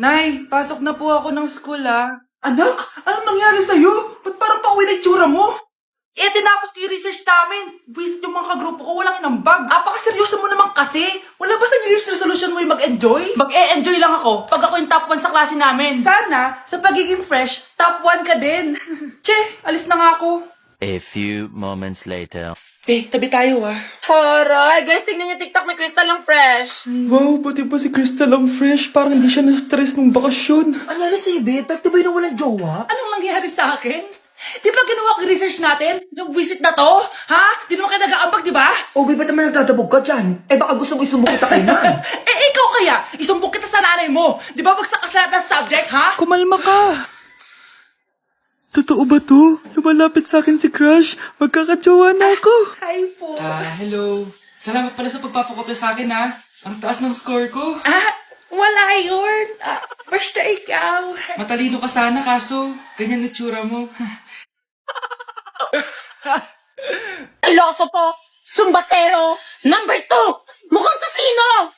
Nay, pasok na po ako ng school Anak, anong nangyari sa'yo? Ba't parang pauwi na itsura mo? Tinapos ko yung research namin. Visit yung mga kagrupo ko, walang inambag. Apakaseryoso mo naman kasi. Wala ba sa New Year's resolution mo yung mag-enjoy? Mag-e-enjoy lang ako pag ako yung top 1 sa klase namin. Sana, sa pagiging fresh, top 1 ka din. Che, alis na nga ako. A few moments later. Tabi tayo Horay! Guys, tignan niyo TikTok ni Crystal ang fresh. Wow, pati ba si Crystal ang fresh? Parang hindi siya na-stress nung bakasyon. Ano sa'yo, babe? Ba't ba yung walang jowa? Anong nangyari sa akin? Di ba ginawa ko yung research natin? Yung visit na to? Ha? Di naman kayo nag-aambag, di ba? O, babe, ba't naman nagtatabog ka dyan? Baka gusto mo isumbong kita kay nan. Ikaw kaya? Isumbok kita sa nanay mo. Di ba bagsak ka sa lahat ng subject, ha? Kumalma ka. Totoo ba to? Lumalapit sa akin si Crush. Magkakajowa na ako. Hi po. Hello. Salamat pala sa pagpapakopya sa akin, ha. Ang taas ng score ko. Wala yun. Basta ikaw. Matalino ka sana, kaso ganyan na tsura mo. Iloso po! Sumbatero! Number 2! Mukhang tosino!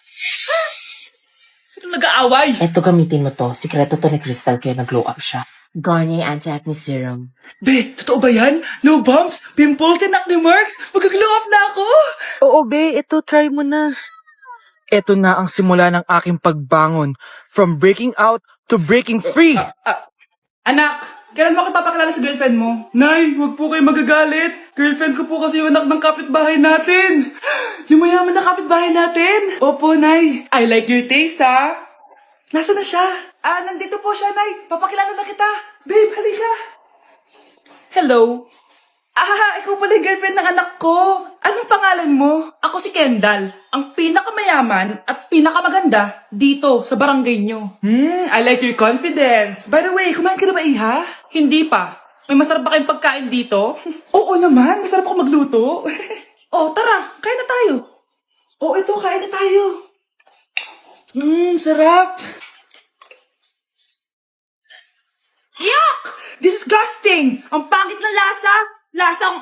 Sino nag-aaway? Eto, gamitin mo to. Sikreto to ni Crystal kaya nag-glow up siya. Garnier Anti-Acne Serum. Be, totoo ba yan? No bumps, pimples, and acne marks? Mag-glow up na ako! Oo, be. Ito, try mo na. Ito na ang simula ng aking pagbangon. From breaking out to breaking free. Anak, kailan mo ako papakilala sa girlfriend mo? Nay, wag po kayo magagalit. Girlfriend ko po kasi yung anak ng kapitbahay natin. Yung mayaman na kapitbahay natin. Opo, Nay. I like your taste, Nasaan na siya? Nandito po siya, Nay. Papakilala na kita. Babe, halika. Hello. Ikaw pala yung girlfriend ng anak ko. Anong pangalan mo? Ako si Kendall, ang pinakamayaman at pinakamaganda dito sa barangay nyo. I like your confidence. By the way, kumain ka na ba, Iha? Hindi pa. May masarap ba kayong pagkain dito? Oo naman, masarap ako magluto. Tara, kain na tayo. Ito, kain na tayo. Sarap. Yuck! Disgusting! Ang pangit ng lasa. Lasang...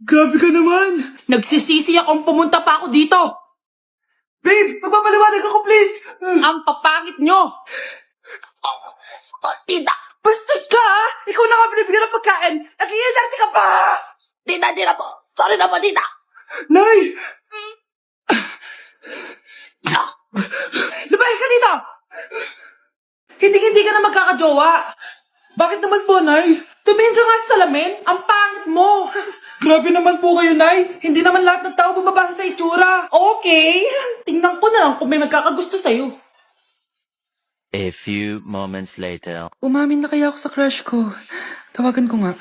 Grabe ka naman. Nagsisisi akong pumunta pa ako dito. Babe, magpapaliwanag ako, please. Ang papangit nyo. Tita! Bastos ka, Ikaw na nga binibigyan ng pagkain. Nag-iinarte ka pa! Tita po. Sorry na po, tita. Nay! Lumayas ka dito! Hindi ka na magkakajowa. Bakit naman po, Nay? Tumingin ka nga sa salamin. Ang pangit mo. Grabe naman po kayo, Nay. Hindi naman lahat ng tao bumabasa sa itsura. Okay. Tingnan ko na lang kung may magkakagusto sa'yo. A few moments later. Umamin na kaya ako sa crush ko. Tawagan ko nga.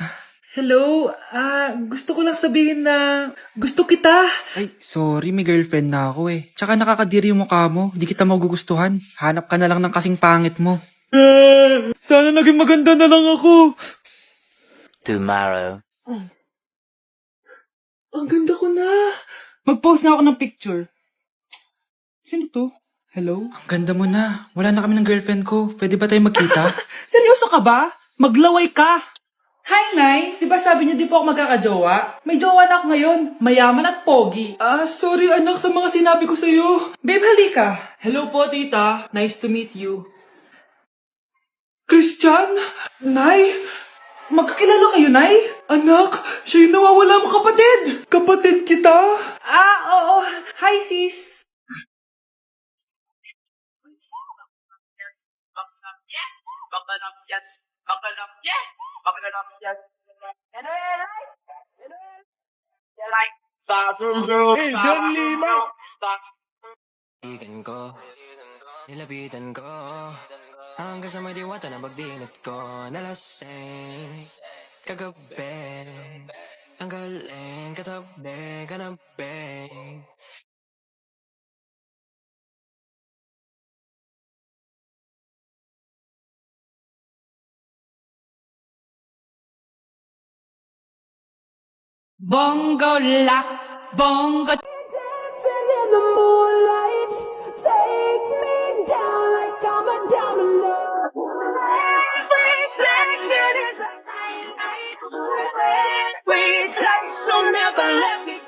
Hello, gusto ko lang sabihin na gusto kita. Ay, sorry, may girlfriend na ako eh. Tsaka nakakadiri yung mukha mo, di kita magugustuhan. Hanap ka na lang ng kasing pangit mo. Sana naging maganda na lang ako. Tomorrow. Ang ganda ko na. Mag-post na ako ng picture. Sino to? Hello? Ang ganda mo na. Wala na kami ng girlfriend ko. Pwede ba tayo magkita? Seryoso ka ba? Maglaway ka. Hi, Nay. Di ba sabi niyo di po ako magkakajowa? May jowa na ako ngayon. Mayaman at pogi. Sorry anak sa mga sinabi ko sa'yo. Babe, halika. Hello po, tita. Nice to meet you. Christian? Nay? Magkakilala kayo, Nay? Anak, siya yung nawawala mo kapatid. Kapatid kita. Oo. Hi, sis. Ikan ko, nilapitan ko hanggang sa may diwata na pagdinat ko. Nalasing kagabi, ang galing katabi ka na, babe. Bongo la, bongo. Dancing in the moonlight, take me down like I'm a domino. Every second is a highlight. Every touch, so never let me.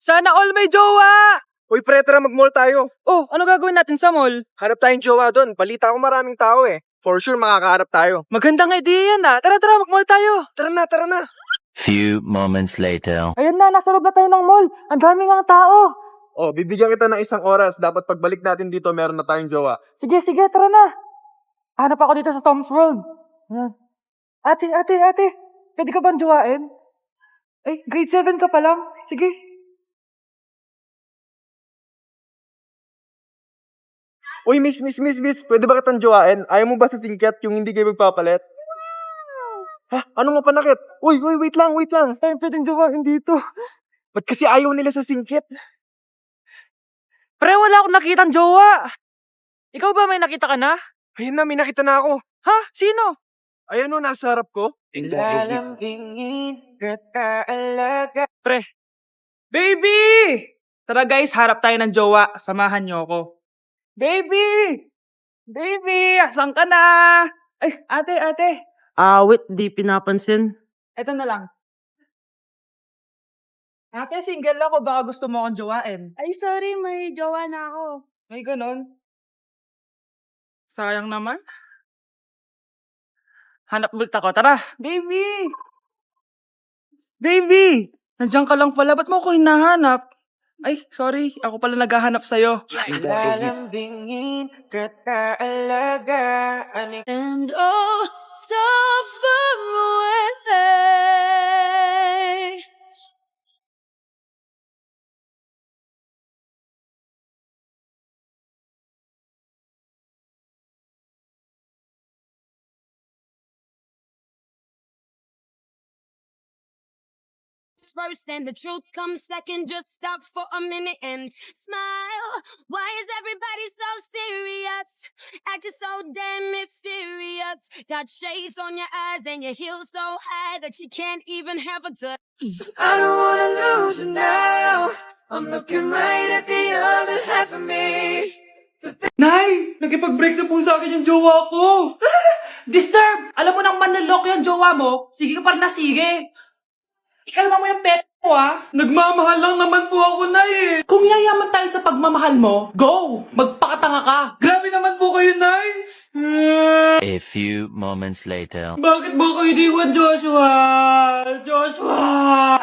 Sana all may jowa! Uy, pre, tara mag-mall tayo. Oh, ano gagawin natin sa mall? Hanap tayong jowa doon. Balita ko maraming tao eh. For sure, makakaharap tayo. Magandang idea yan ah. Tara, mag-mall tayo. Tara na. Few moments later. Ayan na, nasa loob na tayo ng mall. Ang daming ang tao. Oh, bibigyan kita ng 1 oras. Dapat pagbalik natin dito, meron na tayong jowa. Sige, tara na. Hanap ako dito sa Tom's World. Ayan. Ate. Pwede ka bang jowain? Ay, grade 7 ka pa lang. Sige. Uy, miss. Pwede ba kitang jowain? Ayaw mo ba sa singkat yung hindi kayo magpapalit? Ha? Ano nga panakit? Uy, wait lang. Ay, pwedeng jowain dito. Ba't kasi ayaw nila sa singkit? Pre, wala akong nakitang jowa. Ikaw ba may nakita ka na? Ayun na, may nakita na ako. Ha? Sino? Ayun o, nasa harap ko. Pre. Baby! Tara guys, harap tayo ng jowa. Samahan niyo ako. Baby! Asan ka na? Ay, ate. Awit, di pinapansin. Eto na lang. Ate, single ako. Baka gusto mo akong jowain. Ay, sorry, may jowa na ako. May ganon. Sayang naman. Hanap ulit ako. Tara. Baby! Nandiyan ka lang pala. Ba't mo ako hinahanap? Ay, sorry. Ako pala naghahanap sa'yo. Lalambingin kita alaga. And oh, so far away. First and the truth comes second. Just stop for a minute and smile. Why is everybody so serious? Acting so damn mysterious. Got shades on your eyes and your heels so high that you can't even have a good. I don't wanna lose you now. I'm looking right at the other half of me. Nay! Nakipag-break na po sa akin yung jowa ko! Disturb! Alam mo nang manloloko yung jowa mo, sige ka pa rin na sige. Ikalma mo yung pep mo ah. Nagmamahal lang naman po ako, Nay eh! Kung yayaman tayo sa pagmamahal mo, go! Magpakatanga ka. Grabe naman po kayo, Nay! A few moments later. Bakit mo ko iniwan, Joshua?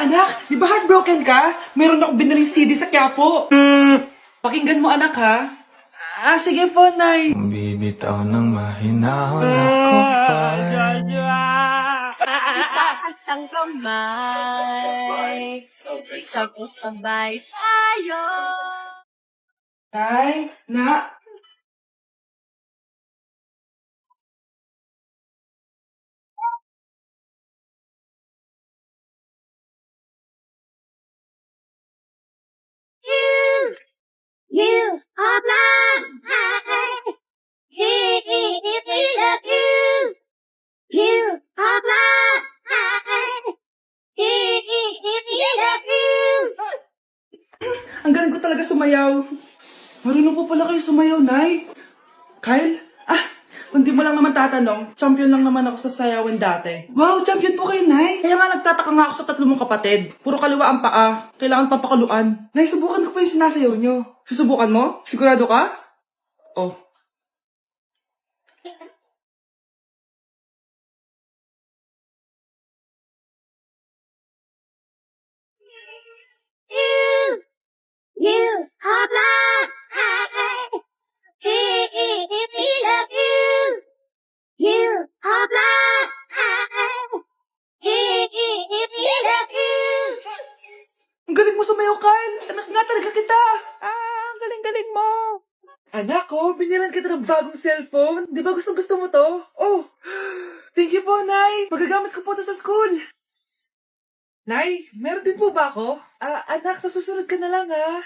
Anak, di ba heartbroken ka? Meron ako binaling CD sa Quiapo. Pakinggan mo anak ha. Sige po, Nay. Bibitaw ng mahinahon ako pa. Itaas ang kamay. Sabay tayo. Tay, na. You are mine. You are mine. Ang galing ko talaga sumayaw. Marunong po pala kayo sumayaw, Nay. Kyle? Kung di mo lang naman tatanong, champion lang naman ako sa sayawan dati. Wow, champion po kayo, Nay! Kaya nga nagtataka nga ako sa 3 mong kapatid. Puro kaliwa ang paa. Kailangan papakaluan. Nay, subukan ko po yung sinasayaw nyo. Susubukan mo? Sigurado ka? Oh. You are mine. You are mine. Ang galing mo sumayaw, Kyle! Anak nga talaga kita! Ang galing-galing mo! Anak ko, binilan kita ng bagong cellphone. Di ba gusto mo to? Oh! Thank you po, Nay! Magagamit ko po to sa school. Nay, meron din po ba ako? Anak, sa susunod ka na lang, ha?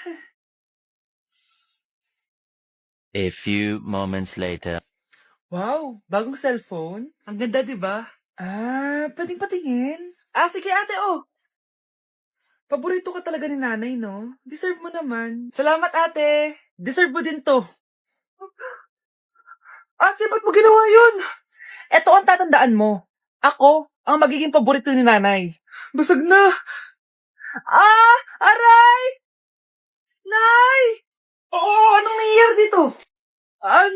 A few moments later. Wow, bagong cellphone? Ang ganda, di ba? Pwedeng patingin? Sige ate, oh! Paborito ka talaga ni nanay, no? Deserve mo naman. Salamat, ate! Deserve mo din to. Ate, ba't mo ginawa yun? Eto ang tatandaan mo. Ako ang magiging paborito ni nanay. Basag na! Aray! Nay! Oo, anong nangyayari dito?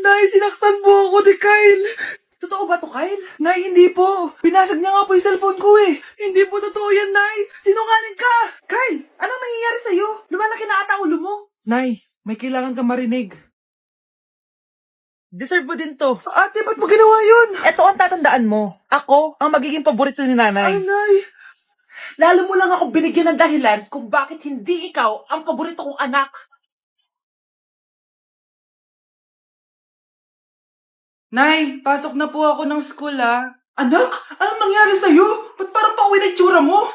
Nay, sinaktan po ako ni Kyle. Totoo ba to, Kyle? Nay, hindi po. Pinasag niya nga po yung cellphone ko eh. Hindi po totoo yan, Nay. Sinungaling ka. Kyle, anong nangyayari sa'yo? Lumalaki na ata ulo mo. Nay, may kailangan ka marinig. Deserve mo din to. Ate, ba't mo ginawa yun? Eto ang tatandaan mo. Ako ang magiging paborito ni nanay. Ay, Nay. Lalo mo lang ako binigyan ng dahilan kung bakit hindi ikaw ang paborito kong anak. Nay, pasok na po ako ng school Anak, anong nangyari sa'yo? Ba't parang pauwi na itsura mo?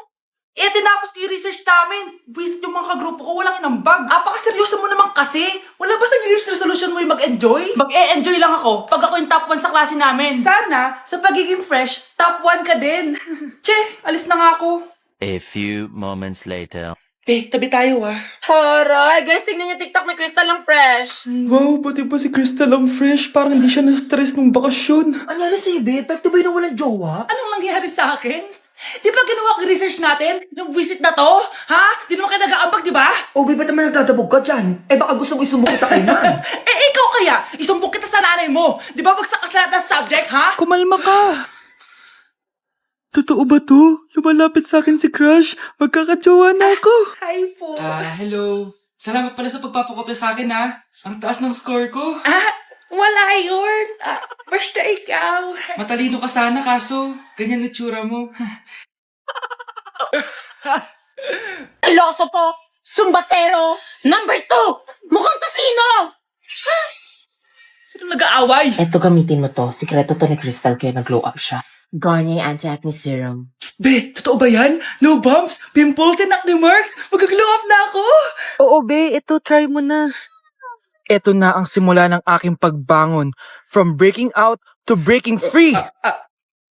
Tinapos ko yung research namin. Visit yung mga kagrupo ko, walang inambag. Apakaseryoso mo naman kasi. Wala ba sa New Year's resolution mo yung mag-enjoy? Mag-e-enjoy lang ako pag ako yung top 1 sa klase namin. Sana, sa pagiging fresh, top 1 ka din. Che, alis na nga ako. A few moments later. Tabi tayo Haray, guys, tignan niyo TikTok ni Crystal ang fresh. Wow, pati pa si Crystal ang fresh. Parang hindi siya na-stress nung bakasyon. Anyari sa'yo, babe? Pwede ba yung walang jowa? Anong nangyari sa akin? Di ba ginawa ko yung research natin? Yung visit na to? Ha? Di naman kayo nag-aambag, di ba? Oh, babe, ba't naman nagdadabog ka dyan? Baka gusto mo isumbong kita kay Nan. Ikaw kaya? Isumbok kita sa nanay mo. Di ba bagsak ka sa lahat ng subject, ha? Kumalma ka. Totoo ba to? Lumalapit sa akin si Crush. Magkakatsawa na ako. Hi po. Hello. Salamat pala sa pagpapakopya sa akin Ang taas ng score ko. Wala yun. Basta ikaw. Matalino ka sana kaso ganyan na tsura mo. Iloso po, sumbatero, number 2, mukhang tosino. Sino nag-aaway? Eto gamitin mo to. Sikreto to ni Crystal kaya nag-glow up siya. Garnier Anti-Acne Serum. Be, totoo ba yan? No bumps, pimples, and acne marks? Mag-glow up na ako! Oo, be. Ito, try mo na. Ito na ang simula ng aking pagbangon. From breaking out to breaking free.